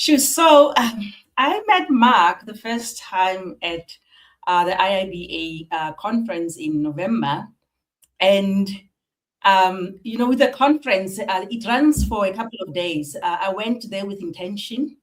Sure. So I met Mark the first time at the 𝗖𝗵𝗿 conference in November. And, with the conference, it runs for a couple of days. I went there with intention.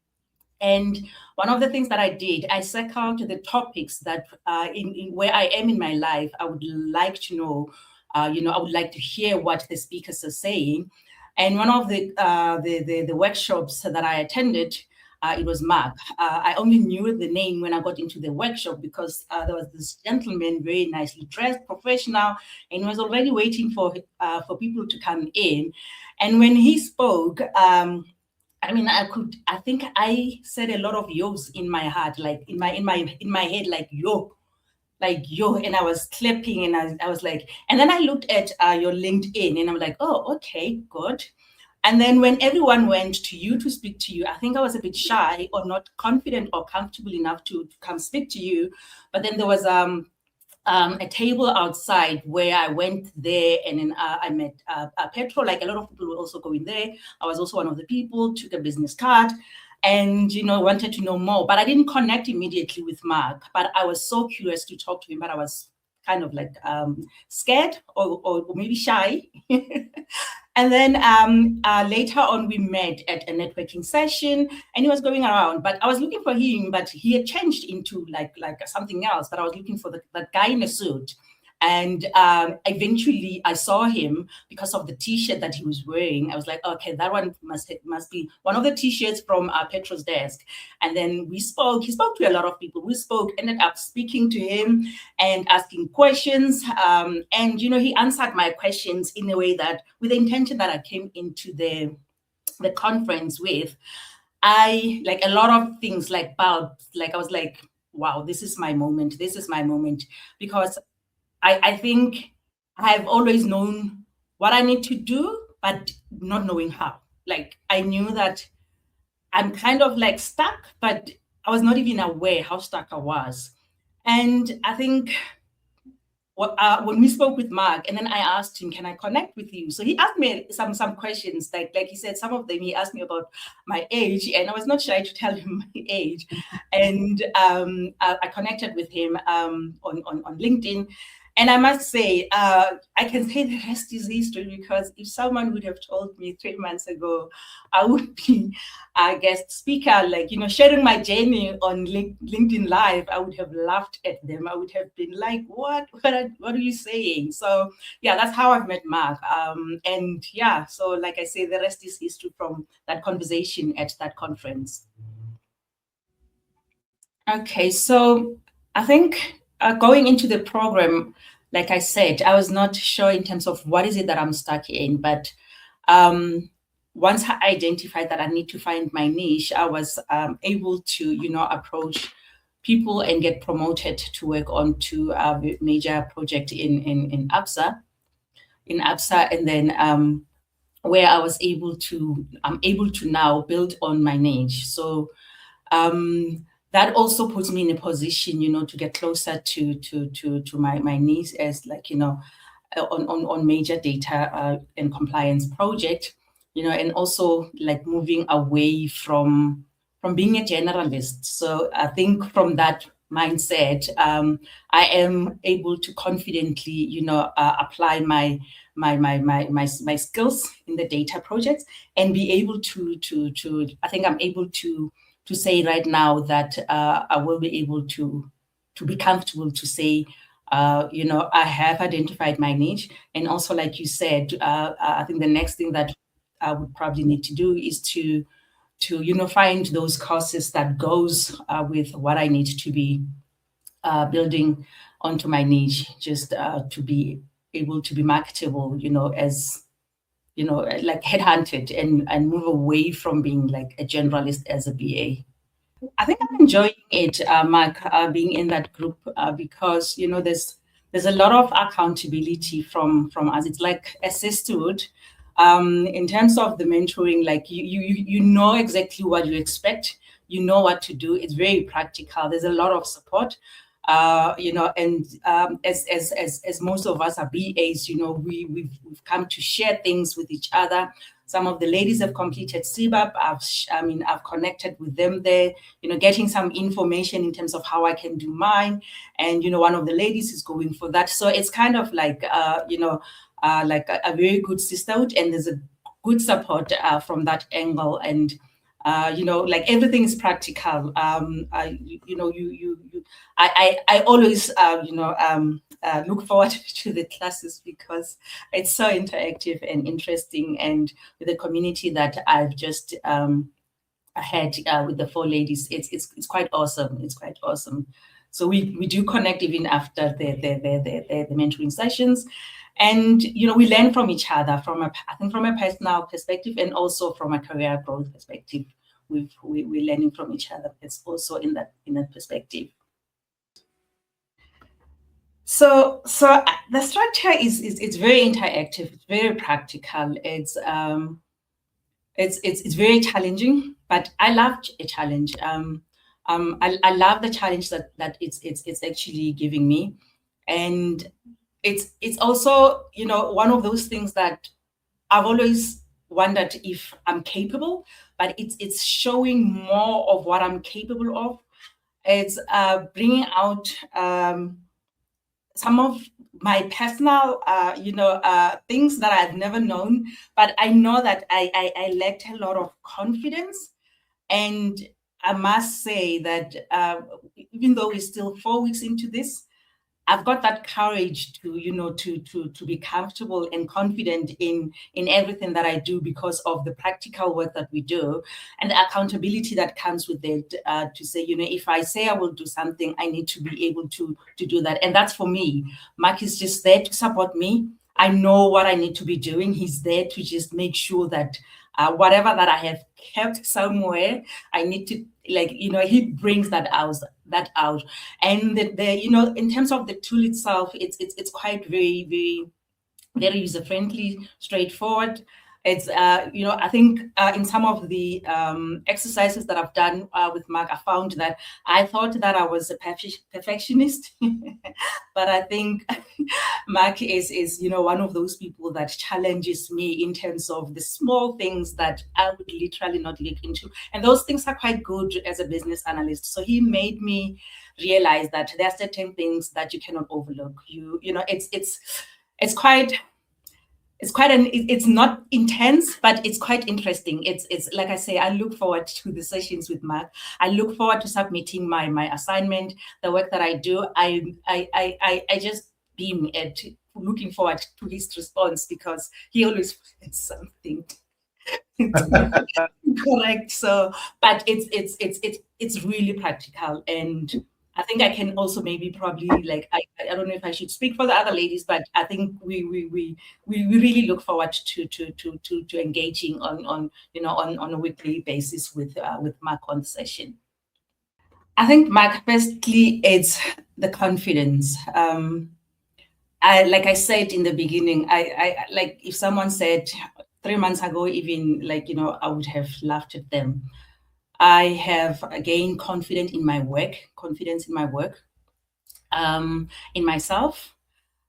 And one of the things that I did, I circled the topics that in where I am in my life, I would like to know, I would like to hear what the speakers are saying. And one of the workshops that I attended, it was Mark. I only knew the name when I got into the workshop because there was this gentleman, very nicely dressed, professional, and he was already waiting for people to come in. And when he spoke, I think I said a lot of yo's in my heart, like in my head, like yo, and I was clapping and I was like, and then I looked at your LinkedIn and I'm like, oh, okay, good. And then when everyone went to you to speak to you, I think I was a bit shy or not confident or comfortable enough to come speak to you. But then there was a table outside where I went there, and then I met Petro. Like a lot of people were also going there. I was also one of the people, took a business card, and wanted to know more. But I didn't connect immediately with Mark. But I was so curious to talk to him, but I was kind of like scared or maybe shy. And then later on, we met at a networking session, and he was going around. But I was looking for him, but he had changed into like something else. But I was looking for that guy in a suit. And eventually, I saw him because of the T-shirt that he was wearing. I was like, okay, that one must be one of the T-shirts from Petro's desk. And then we spoke. He spoke to a lot of people. We spoke, ended up speaking to him and asking questions. And he answered my questions in a way that, with the intention that I came into the conference with. I like a lot of things like bulbs. Like I was like, wow, this is my moment. This is my moment, because I think I've always known what I need to do, but not knowing how. Like I knew that I'm kind of like stuck, but I was not even aware how stuck I was. And I think when we spoke with Mark, and then I asked him, can I connect with you? So he asked me some questions, like he said, some of them he asked me about my age, and I was not shy to tell him my age. And I connected with him on LinkedIn. And I must say, I can say the rest is history, because if someone would have told me 3 months ago, I would be a guest speaker, like, sharing my journey on LinkedIn Live, I would have laughed at them. I would have been like, what are you saying? So yeah, that's how I've met Mark. And yeah, so like I say, the rest is history from that conversation at that conference. Okay, so I think going into the program, like I said, I was not sure in terms of what is it that I'm stuck in, but once I identified that I need to find my niche, I was able to, approach people and get promoted to work on to a major project in 𝗶𝗄, and then where I'm able to now build on my niche. So that also puts me in a position, to get closer to my needs as like, on major data and compliance project, and also like moving away from being a generalist. So I think from that mindset, I am able to confidently, apply my skills in the data projects and be able to I think I'm able to say right now that I will be able to be comfortable to say, I have identified my niche. And also, like you said, I think the next thing that I would probably need to do is to find those courses that goes with what I need to be building onto my niche, just to be able to be marketable, as like headhunted and move away from being like a generalist as a BA. I think I'm enjoying it, Mark, being in that group because there's a lot of accountability from us. It's like a sisterhood. In terms of the mentoring, like you know exactly what you expect. You know what to do. It's very practical. There's a lot of support. And as most of us are BAs, we've come to share things with each other. Some of the ladies have completed 𝗂𝗵𝗶. I've connected with them there, getting some information in terms of how I can do mine. And, one of the ladies is going for that. So it's kind of like, like a very good sisterhood, and there's a good support from that angle. And like everything is practical. I always look forward to the classes because it's so interactive and interesting, and with the community that I've just had with the 4 ladies, it's quite awesome. It's quite awesome. So we do connect even after the mentoring sessions. And we learn from each other from a personal perspective, and also from a career growth perspective. We're learning from each other. It's also in that perspective. So the structure is very interactive. It's very practical. It's very challenging, but I love a challenge. I love the challenge that it's actually giving me, and it's also one of those things that I've always wondered if I'm capable, but it's showing more of what I'm capable of. It's bringing out some of my personal things that I've never known, but I know that I lacked a lot of confidence. And I must say that even though we're still 4 weeks into this, I've got that courage to be comfortable and confident in everything that I do, because of the practical work that we do and the accountability that comes with it. To say, if I say I will do something, I need to be able to do that. And that's for me. Mark is just there to support me. I know what I need to be doing. He's there to just make sure that whatever that I have kept somewhere, I need to, he brings that out. And in terms of the tool itself, it's quite very user-friendly, straightforward. It's I think in some of the exercises that I've done with Mark, I found that I thought that I was a perfectionist, but I think Mark is one of those people that challenges me in terms of the small things that I would literally not look into, and those things are quite good as a business analyst. So he made me realize that there are certain things that you cannot overlook. It's not intense, but it's quite interesting. It's like I say, I look forward to the sessions with Mark. I look forward to submitting my assignment, the work that I do. I just beam at looking forward to his response, because he always finds something correct. So, but it's really practical, and I think I can also probably I don't know if I should speak for the other ladies, but I think we really look forward to engaging on a weekly basis with Mark on the session. I think Mark, firstly, it's the confidence. Like I said in the beginning, I like if someone said 3 months ago, even I would have laughed at them. I have gained confidence in my work, in myself.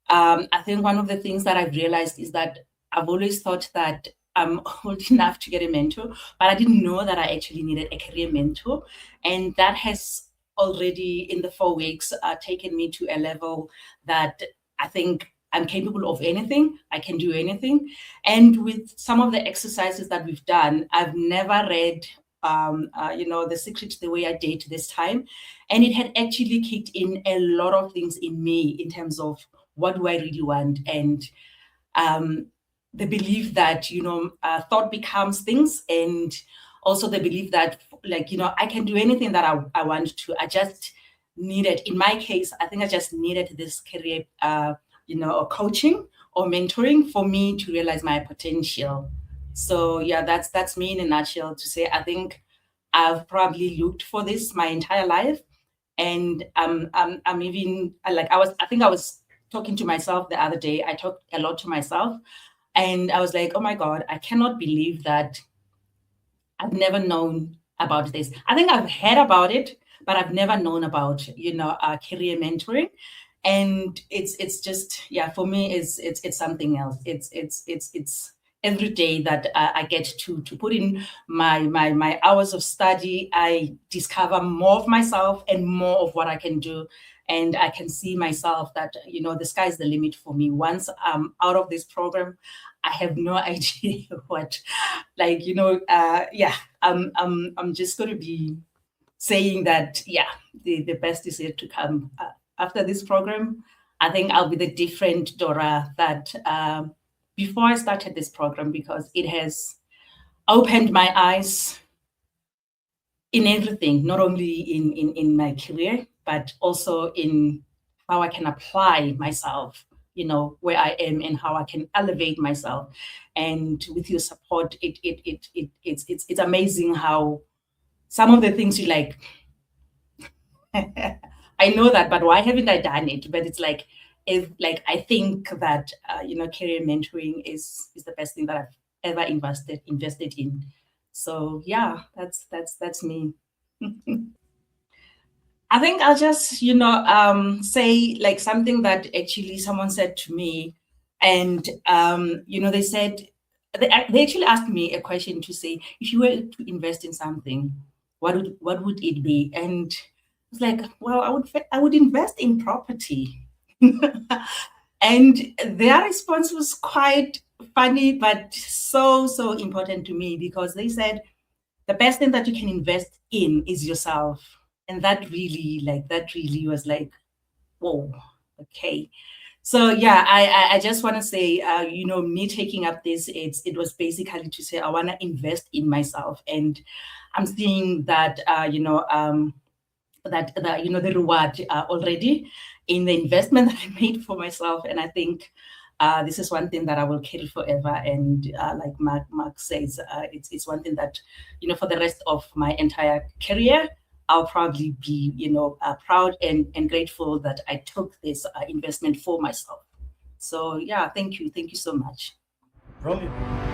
I think one of the things that I've realized is that I've always thought that I'm old enough to get a mentor, but I didn't know that I actually needed a career mentor. And that has already, in the 4 weeks, taken me to a level that I think I'm capable of anything. I can do anything. And with some of the exercises that we've done, I've never read The Secret the way I did this time. And it had actually kicked in a lot of things in me in terms of what do I really want, and the belief that, thought becomes things, and also the belief that I can do anything that I want to. I just needed, in my case, I think I just needed this career, or coaching or mentoring for me to realize my potential. So yeah, that's me in a nutshell, to say I think I've probably looked for this my entire life. And I'm even I think I was talking to myself the other day. I talked a lot to myself, and I was like, oh my God, I cannot believe that I've never known about this. I think I've heard about it, but I've never known about, career mentoring. And it's just, yeah, for me, it's something else. It's every day that I get to put in my hours of study, I discover more of myself and more of what I can do. And I can see myself that, the sky's the limit for me. Once I'm out of this program, I have no idea what, I'm just going to be saying that, the best is yet to come. After this program, I think I'll be the different Dorah that before I started this program, because it has opened my eyes in everything, not only in my career, but also in how I can apply myself, where I am and how I can elevate myself. And with your support, it's amazing how some of the things you like, I know that, but why haven't I done it? But it's like, I think that career mentoring is the best thing that I've ever invested in. So yeah, that's me. I think I'll just say like something that actually someone said to me, and they said they actually asked me a question to say, if you were to invest in something, what would it be? And it's like, well, I would invest in property. And their response was quite funny, but so important to me, because they said the best thing that you can invest in is yourself. And that really was like, whoa, okay. So yeah, I just want to say, me taking up this, it was basically to say I want to invest in myself, and I'm seeing that the reward already in the investment that I made for myself. And I think this is one thing that I will carry forever. And like Mark says, it's one thing that, for the rest of my entire career, I'll probably be, proud and grateful that I took this investment for myself. So yeah, thank you so much. Brilliant.